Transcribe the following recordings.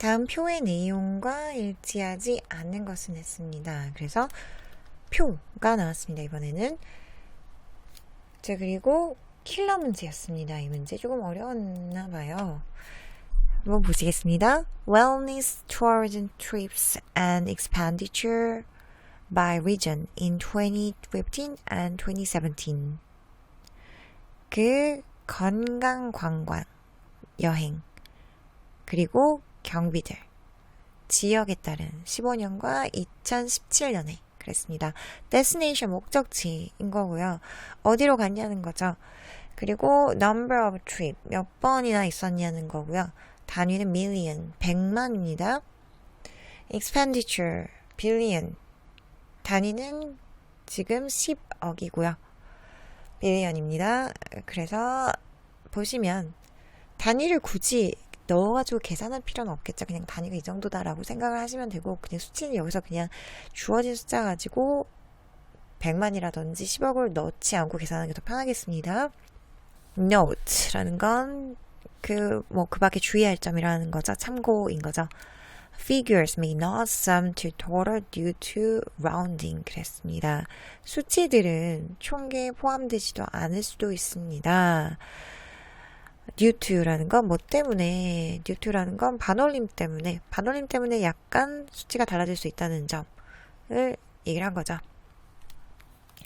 다음 표의 내용과 일치하지 않는 것은 했습니다. 그래서 표가 나왔습니다. 이번에는. 자, 그리고 킬러 문제였습니다. 이 문제 조금 어려웠나 봐요. 한번 보시겠습니다. Wellness tourism trips and expenditure by region in 2015 and 2017. 그 건강 관광 여행 그리고 경비들 지역에 따른 15년과 2017년에 그랬습니다. destination 목적지인 거고요. 어디로 갔냐는 거죠. 그리고 number of trip 몇 번이나 있었냐는 거고요. 단위는 million 100만입니다. expenditure billion 단위는 지금 10억이고요. billion입니다. 그래서 보시면 단위를 굳이 넣어가지고 계산할 필요는 없겠죠. 그냥 단위가 이 정도다라고 생각을 하시면 되고 그냥 수치는 여기서 그냥 주어진 숫자 가지고 100만이라든지 10억을 넣지 않고 계산하는 게 더 편하겠습니다. Note라는 건 그 밖에 주의할 점이라는 거죠. 참고인 거죠. Figures may not sum to total due to rounding 그랬습니다. 수치들은 총계에 포함되지도 않을 수도 있습니다. due to라는 건 뭐 때문에, due to라는 건 반올림 때문에 약간 수치가 달라질 수 있다는 점을 얘기를 한 거죠.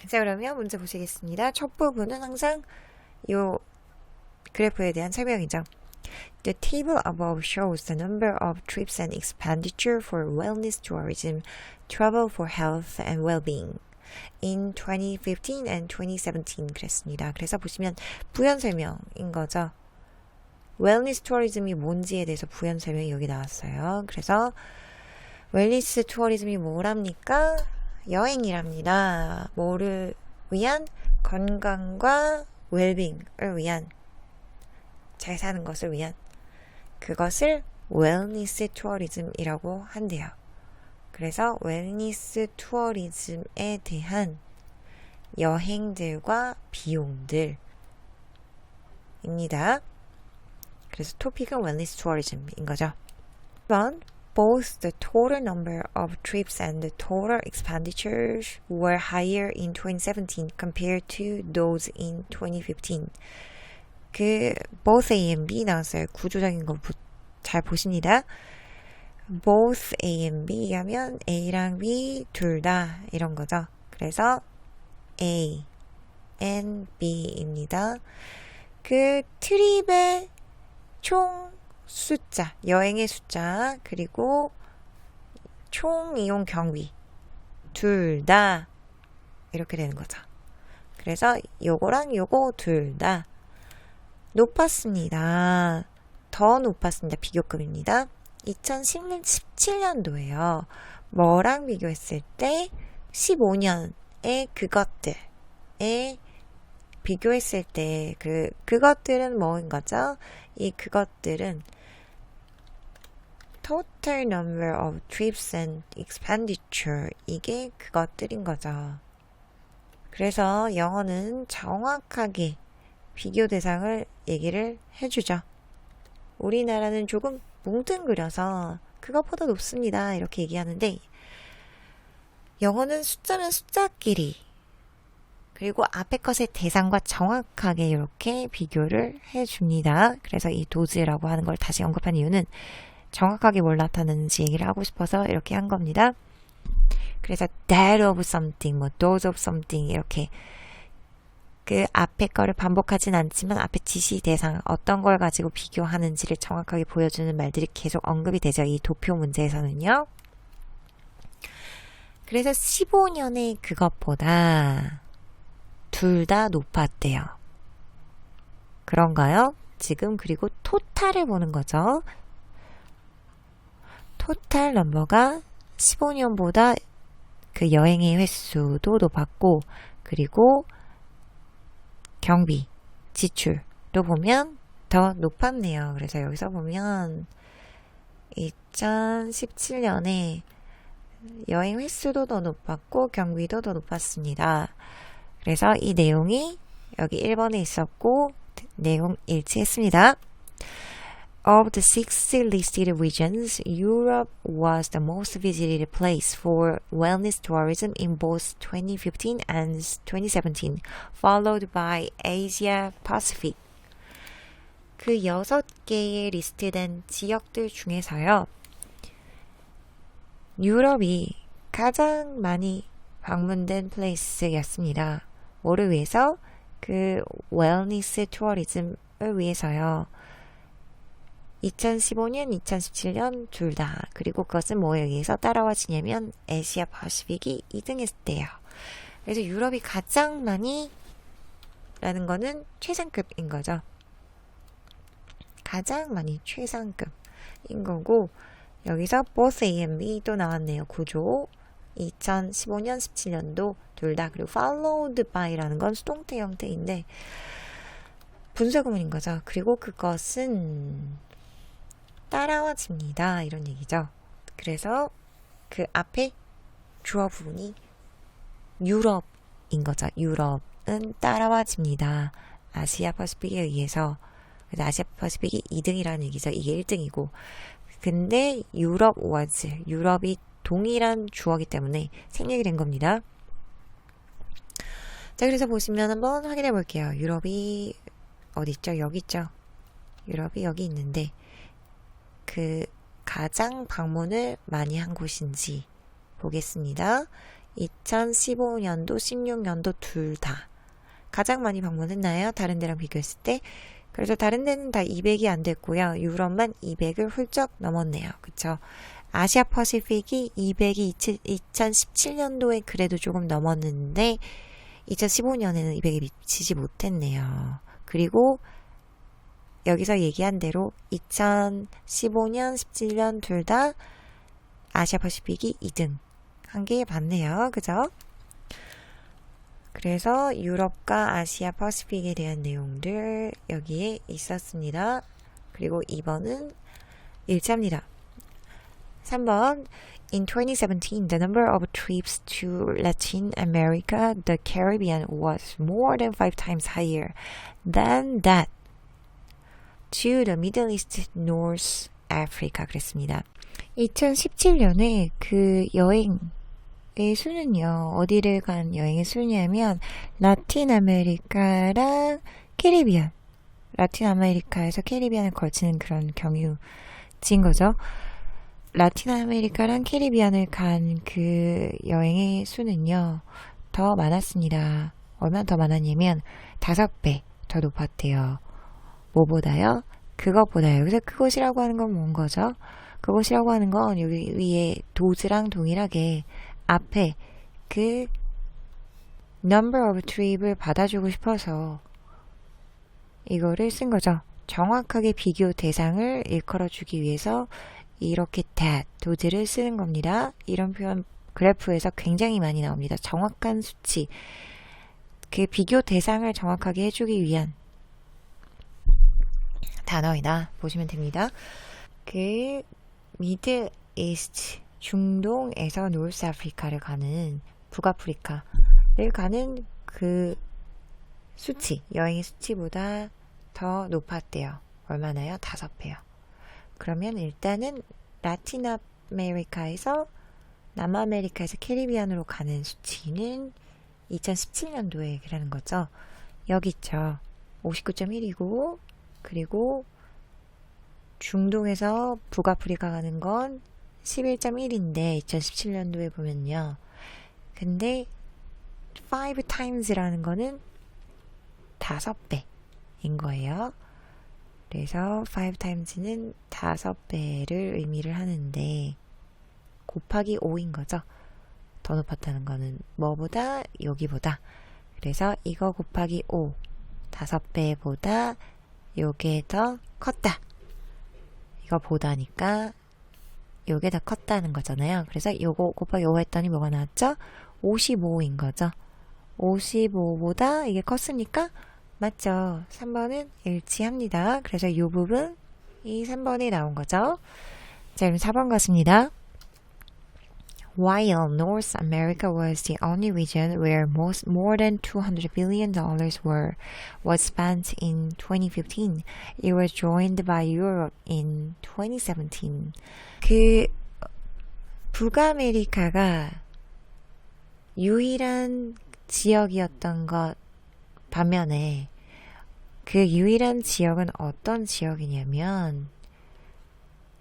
자, 그러면 문제 보시겠습니다. 첫 부분은 항상 요 그래프에 대한 설명이죠. The table above shows the number of trips and expenditure for wellness tourism, travel for health and well-being in 2015 and 2017 그랬습니다. 그래서 보시면 부연 설명인 거죠. 웰니스 투어리즘이 뭔지에 대해서 부연 설명이 여기 나왔어요. 그래서 웰니스 투어리즘이 뭐랍니까? 여행이랍니다. 뭐를 위한? 건강과 웰빙을 위한, 잘 사는 것을 위한 그것을 웰니스 투어리즘이라고 한대요. 그래서 웰니스 투어리즘에 대한 여행들과 비용들입니다. 그래서 토픽은 웰니스 투어리즘인 거죠. 1번 Both the total number of trips and the total expenditures were higher in 2017 compared to those in 2015. both A and B 나왔어요. 구조적인 거 잘 보십니다. both A and B 하면 A랑 B 둘 다 이런 거죠. 그래서 A and B입니다. 트립의 총 숫자, 여행의 숫자, 그리고 총 이용 경비 둘 다 이렇게 되는 거죠. 그래서 요거랑 요거 둘 다 높았습니다. 더 높았습니다. 비교급입니다. 2017년도에요. 뭐랑 비교했을 때 15년의 그것들에 비교했을 때 그것들은 뭐인 거죠? 이 그것들은 total number of trips and expenditure 이게 그것들인 거죠. 그래서 영어는 정확하게 비교 대상을 얘기를 해주죠. 우리나라는 조금 뭉뚱그려서 그것보다 높습니다 이렇게 얘기하는데 영어는 숫자는 숫자끼리 그리고 앞에 것의 대상과 정확하게 이렇게 비교를 해줍니다. 그래서 이 도즈라고 하는 걸 다시 언급한 이유는 정확하게 뭘 나타내는지 얘기를 하고 싶어서 이렇게 한 겁니다. 그래서 that of something, those of something 이렇게 그 앞에 거를 반복하진 않지만 앞에 지시 대상 어떤 걸 가지고 비교하는지를 정확하게 보여주는 말들이 계속 언급이 되죠. 이 도표 문제에서는요. 그래서 15년의 그것보다 둘 다 높았대요. 그런가요? 지금 그리고 토탈을 보는 거죠. 토탈 넘버가 15년보다 그 여행의 횟수도 높았고 그리고 경비, 지출도 보면 더 높았네요. 그래서 여기서 보면 2017년에 여행 횟수도 더 높았고 경비도 더 높았습니다. 그래서 이 내용이 여기 1번에 있었고 내용 일치했습니다. Of the six listed regions, Europe was the most visited place for wellness tourism in both 2015 and 2017, followed by Asia Pacific. 그 6개의 리스트된 지역들 중에서요, 유럽이 가장 많이 방문된 플레이스였습니다. 뭐를 위해서? 그 웰니스 투어리즘을 위해서요. 2015년, 2017년 둘 다. 그리고 그것은 뭐에 의해서 따라와지냐면 아시아 퍼시픽이 2등했을 때요. 그래서 유럽이 가장 많이 라는 거는 최상급인 거죠. 가장 많이 최상급인 거고, 여기서 both A and B 또 나왔네요. 구조 2015년, 17년도 둘 다. 그리고 followed by라는 건 수동태 형태인데 분사구문인 거죠. 그리고 그것은 따라와집니다. 이런 얘기죠. 그래서 그 앞에 주어 부분이 유럽인 거죠. 유럽은 따라와집니다. 아시아 퍼시픽에 의해서. 그래서 아시아 퍼시픽이 2등이라는 얘기죠. 이게 1등이고. 근데 유럽 was, 유럽이 동일한 주어기 때문에 생략이 된 겁니다. 자, 그래서 보시면 한번 확인해 볼게요. 유럽이 어디 있죠? 여기 있죠? 유럽이 여기 있는데 그 가장 방문을 많이 한 곳인지 보겠습니다. 2015년도, 16년도 둘 다 가장 많이 방문했나요? 다른 데랑 비교했을 때. 그래서 다른 데는 다 200이 안 됐고요. 유럽만 200을 훌쩍 넘었네요. 그쵸? 아시아 퍼시픽이 200이 2017년도에 그래도 조금 넘었는데 2015년에는 200에 미치지 못했네요. 그리고 여기서 얘기한 대로 2015년, 17년 둘 다 아시아 퍼시픽이 2등 한 게 맞네요. 그죠? 그래서 유럽과 아시아 퍼시픽에 대한 내용들 여기에 있었습니다. 그리고 2번은 일자입니다. 3번 In 2017, the number of trips to Latin America, the Caribbean was more than 5 times higher than that to the Middle East, North Africa 그랬습니다. 2017년에 그 여행의 수는요, 어디를 간 여행의 수냐면 라틴 아메리카랑 캐리비안, 라틴 아메리카에서 캐리비안을 걸치는 그런 경유지인 거죠. 라틴 아메리카랑 캐리비안을 간 그 여행의 수는요, 더 많았습니다. 얼마나 더 많았냐면 5배 더 높았대요. 뭐보다요? 그것보다요. 그래서 그것이라고 하는 건 뭔 거죠? 그것이라고 하는 건 여기 위에 도즈랑 동일하게 앞에 그 number of trip을 받아주고 싶어서 이거를 쓴 거죠. 정확하게 비교 대상을 일컬어주기 위해서 이렇게 that, 도즈를 쓰는 겁니다. 이런 표현 그래프에서 굉장히 많이 나옵니다. 정확한 수치, 그 비교 대상을 정확하게 해주기 위한 단어이다 보시면 됩니다. 그 미드 이스트, 중동에서 노스 아프리카를 가는, 북아프리카를 가는 그 수치, 여행의 수치보다 더 높았대요. 얼마나요? 5배요. 그러면 일단은 라틴 아메리카에서 남아메리카에서 캐리비안으로 가는 수치는 2017년도에 그라는 거죠. 여기 있죠. 59.1이고 그리고 중동에서 북아프리카 가는 건 11.1인데 2017년도에 보면요. 근데 5 times라는 거는 5배인 거예요. 그래서 5 times는 5배를 의미를 하는데 곱하기 5인 거죠. 더 높았다는 거는 뭐보다? 여기보다. 그래서 이거 곱하기 5, 5배보다 요게 더 컸다. 이거 보다니까 요게 더 컸다는 거잖아요. 그래서 요거 곱하기 5 했더니 뭐가 나왔죠? 55인 거죠. 55보다 이게 컸으니까 맞죠. 3번은 일치합니다. 그래서 이 부분, 이 3번이 나온 거죠. 자, 그럼 4번 같습니다. While North America was the only region where more than $200 billion was spent in 2015, it was joined by Europe in 2017. 그 북아메리카가 유일한 지역이었던 것 반면에 그 유일한 지역은 어떤 지역이냐면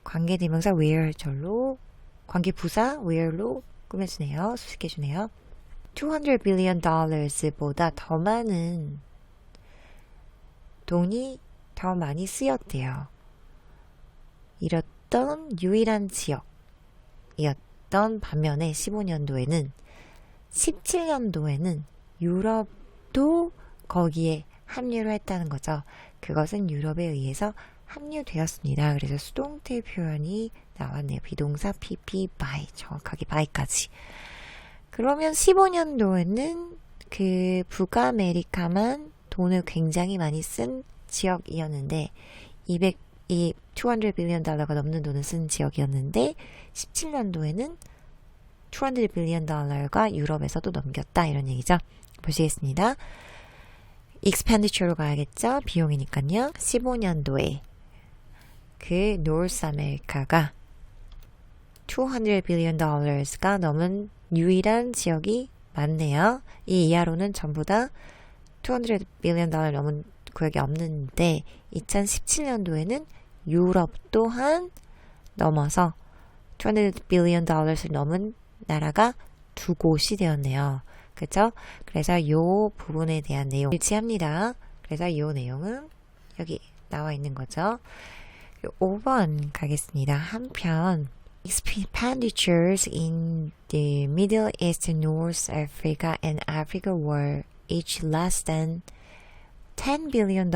관계대명사 where절로 관계부사 where로 꾸며주네요. 수식해주네요. $200 billion 보다 더 많은 돈이 더 많이 쓰였대요. 이랬던 유일한 지역이었던 반면에 15년도에는 17년도에는 유럽도 거기에 합류를 했다는 거죠. 그것은 유럽에 의해서 합류되었습니다. 그래서 수동태 표현이 나왔네요. 비동사 PP by 정확하게 by까지. 그러면 15년도에는 그 북아메리카만 돈을 굉장히 많이 쓴 지역이었는데 200 billion 달러가 넘는 돈을 쓴 지역이었는데 17년도에는 $200 billion 달러가 유럽에서도 넘겼다 이런 얘기죠. 보시겠습니다. expenditure로 가야겠죠. 비용이니까요. 15년도에 그 노스 아메리카가 $200 billion 가 넘은 유일한 지역이 많네요. 이 이하로는 전부 다 $200 billion 넘은 구역이 없는데 2017년도에는 유럽 또한 넘어서 $200 billion 넘은 나라가 두 곳이 되었네요. 그쵸? 그래서 이 부분에 대한 내용 일치합니다. 그래서 이 내용은 여기 나와 있는 거죠. 5번 가겠습니다. 한편 expenditures in the Middle East, North Africa, and Africa were each less than $10 billion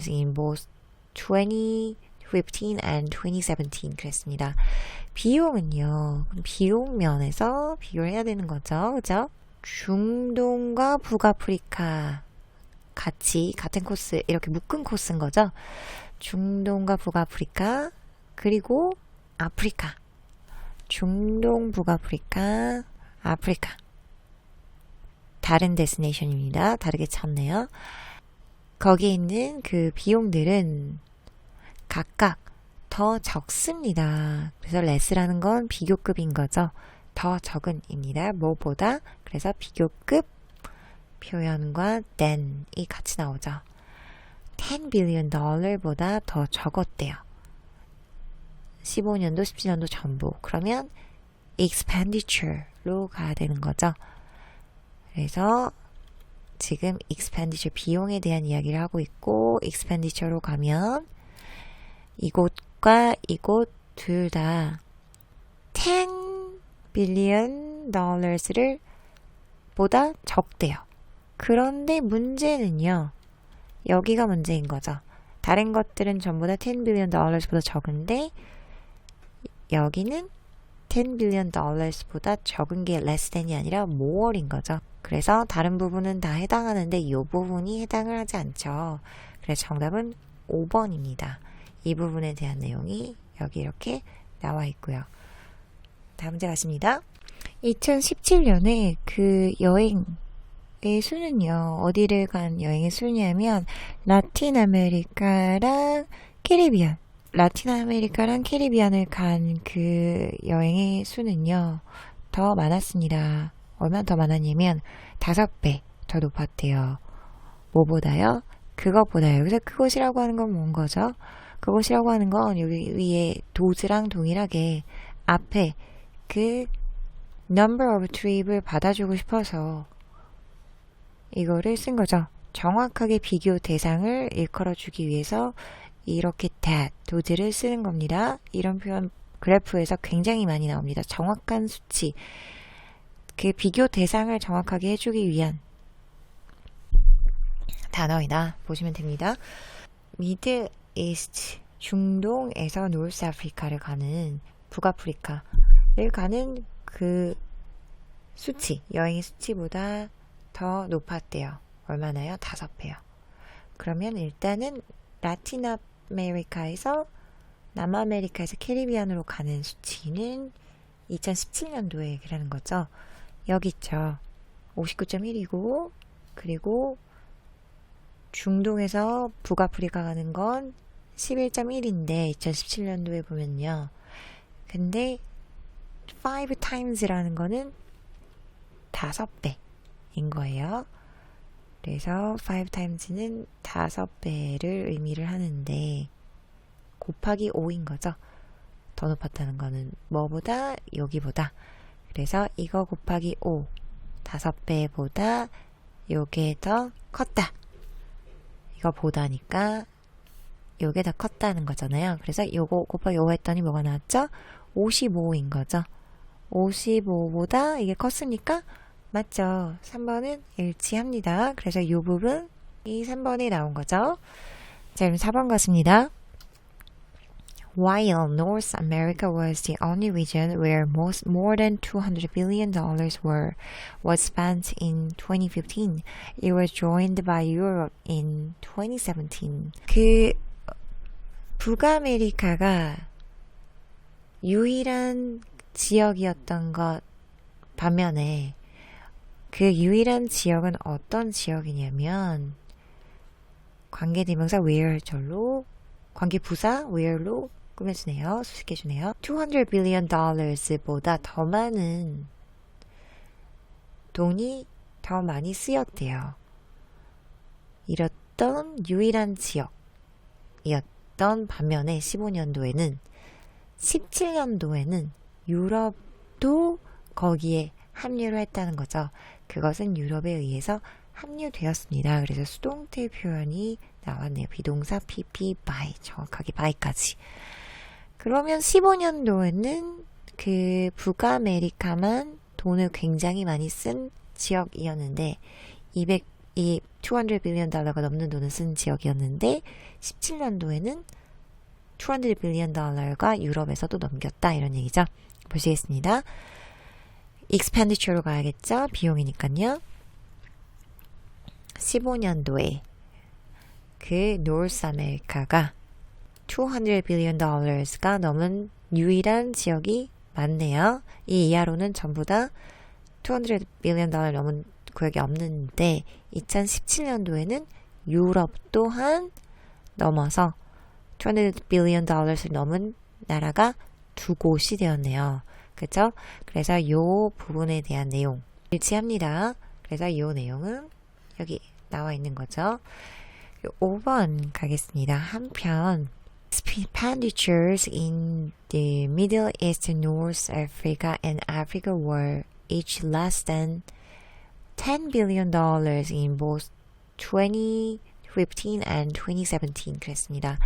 in both 2015 and 2017 그랬습니다. 비용은요. 비용 면에서 비교를 해야 되는 거죠. 그죠? 중동과 북아프리카 같은 코스 이렇게 묶은 코스인 거죠. 중동과 북아프리카 그리고 아프리카 중동 북아프리카 아프리카 다른 데스티네이션입니다. 다르게 쳤네요. 거기에 있는 그 비용들은 각각 더 적습니다. 그래서 less라는 건 비교급인 거죠. 더 적은입니다. 뭐보다 그래서 비교급 표현과 than이 같이 나오죠. $10 billion 보다 더 적었대요. 15년도, 17년도 전부. 그러면 expenditure로 가야 되는 거죠. 그래서 지금 expenditure 비용에 대한 이야기를 하고 있고 expenditure로 가면 이곳과 이곳 둘 다 $10 billion 를 보다 적대요. 그런데 문제는요. 여기가 문제인 거죠. 다른 것들은 전부 다 $10 billion 보다 적은데 여기는 $10 billion 보다 적은 게 less than이 아니라 more인 거죠. 그래서 다른 부분은 다 해당하는데 이 부분이 해당을 하지 않죠. 그래서 정답은 5번입니다. 이 부분에 대한 내용이 여기 이렇게 나와 있고요. 다음 문제 가십니다. 2017년에 그 여행의 수는요. 어디를 간 여행의 수냐면 라틴 아메리카랑 캐리비안. 라틴 아메리카랑 캐리비안을 간 그 여행의 수는요. 더 많았습니다. 얼마나 더 많았냐면 5배 더 높았대요. 뭐보다요? 그것보다요. 그래서 그것이라고 하는 건 뭔 거죠? 그것이라고 하는 건 여기 위에 도즈랑 동일하게 앞에 그 number of trip을 받아주고 싶어서 이거를 쓴 거죠. 정확하게 비교 대상을 일컬어주기 위해서 이렇게 that, 도즈를 쓰는 겁니다. 이런 표현 그래프에서 굉장히 많이 나옵니다. 정확한 수치, 그 비교 대상을 정확하게 해주기 위한 단어이다 보시면 됩니다. 미드 이스트, 중동에서 노스 아프리카를 가는 북아프리카를 가는 그 수치, 여행의 수치보다 더 높았대요. 얼마나요? 5배요. 그러면 일단은 라틴 아메리카에서 남아메리카에서 캐리비안으로 가는 수치는 2017년도에라는 거죠. 여기 있죠. 59.1이고 그리고 중동에서 북아프리카 가는 건 11.1인데 2017년도에 보면요. 근데 5 times라는 거는 5배인 거예요. 그래서 5 times는 5배를 의미를 하는데 곱하기 5인 거죠. 더 높았다는 거는 뭐보다? 여기보다. 그래서 이거 곱하기 5 5배보다 요게 더 컸다. 이거 보다니까 요게 더 컸다는 거잖아요. 그래서 요거 곱하기 5 했더니 뭐가 나왔죠? 55인 거죠. 55보다 이게 컸으니까 맞죠. 3번은 일치합니다. 그래서 이 부분 이 3번이 나온 거죠. 자, 그럼 4번 같습니다. While North America was the only region where more than $200 billion was spent in 2015, it was joined by Europe in 2017. 북아메리카가 유일한 지역이었던 것 반면에 그 유일한 지역은 어떤 지역이냐면 관계대명사 where절로 관계부사 where로 꾸며주네요. 수식해주네요. $200 billion 보다 더 많은 돈이 더 많이 쓰였대요. 이랬던 유일한 지역이었던 반면에 15년도에는 17년도에는 유럽도 거기에 합류를 했다는 거죠. 그것은 유럽에 의해서 합류되었습니다. 그래서 수동태 표현이 나왔네요. 비동사 PP by 정확하게 by까지. 그러면 15년도에는 그 북아메리카만 돈을 굉장히 많이 쓴 지역이었는데 200 billion 달러가 넘는 돈을 쓴 지역이었는데 17년도에는 $200 billion 달러가 유럽에서도 넘겼다 이런 얘기죠. 보시겠습니다. expenditure로 가야겠죠. 비용이니까요. 15년도에 그 노스 아메리카가 $200 billion 가 넘은 유일한 지역이 많네요. 이 이하로는 전부 다 $200 billion 넘은 구역이 없는데 2017년도에는 유럽 또한 넘어서 $200 billion 넘은 나라가 두 곳이 되었네요. 그죠? 그래서 이 부분에 대한 내용 일치합니다. 그래서 이 내용은 여기 나와 있는 거죠. 5번 가겠습니다. 한편 expenditures in the Middle East, North Africa, and Africa were each less than $10 billion in both 2015 and 2017 그랬습니다.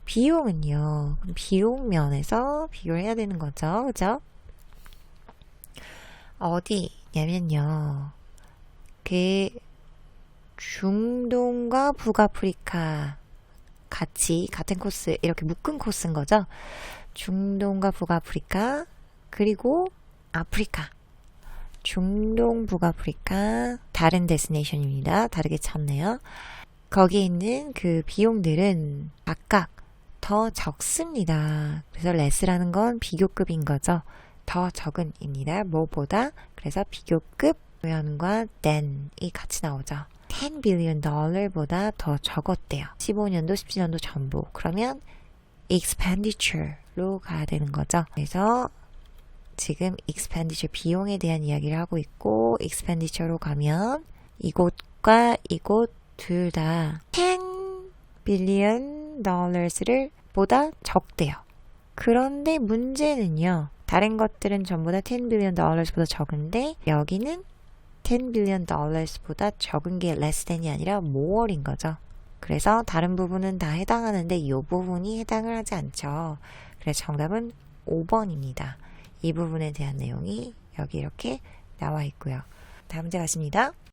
비용은요. 비용 면에서 비교를 해야 되는 거죠. 그죠? 어디냐면요. 그 중동과 북아프리카 같은 코스 이렇게 묶은 코스인 거죠. 중동과 북아프리카 그리고 아프리카 중동 북아프리카 다른 데스티네이션입니다. 다르게 쳤네요. 거기에 있는 그 비용들은 각각 더 적습니다. 그래서 less라는 건 비교급인 거죠. 더 적은입니다. 뭐보다 그래서 비교급 표현과 than이 같이 나오죠. $10 billion 보다 더 적었대요. 15년도, 17년도 전부. 그러면 expenditure로 가야 되는 거죠. 그래서 지금 expenditure 비용에 대한 이야기를 하고 있고 expenditure로 가면 이곳과 이곳 둘 다 $10 billion 를 보다 적대요. 그런데 문제는요. 다른 것들은 전부 다 $10 billion 보다 적은데 여기는 $10 billion 보다 적은 게 less than이 아니라 more인 거죠. 그래서 다른 부분은 다 해당하는데 이 부분이 해당을 하지 않죠. 그래서 정답은 5번입니다. 이 부분에 대한 내용이 여기 이렇게 나와 있고요. 다음 문제 가십니다.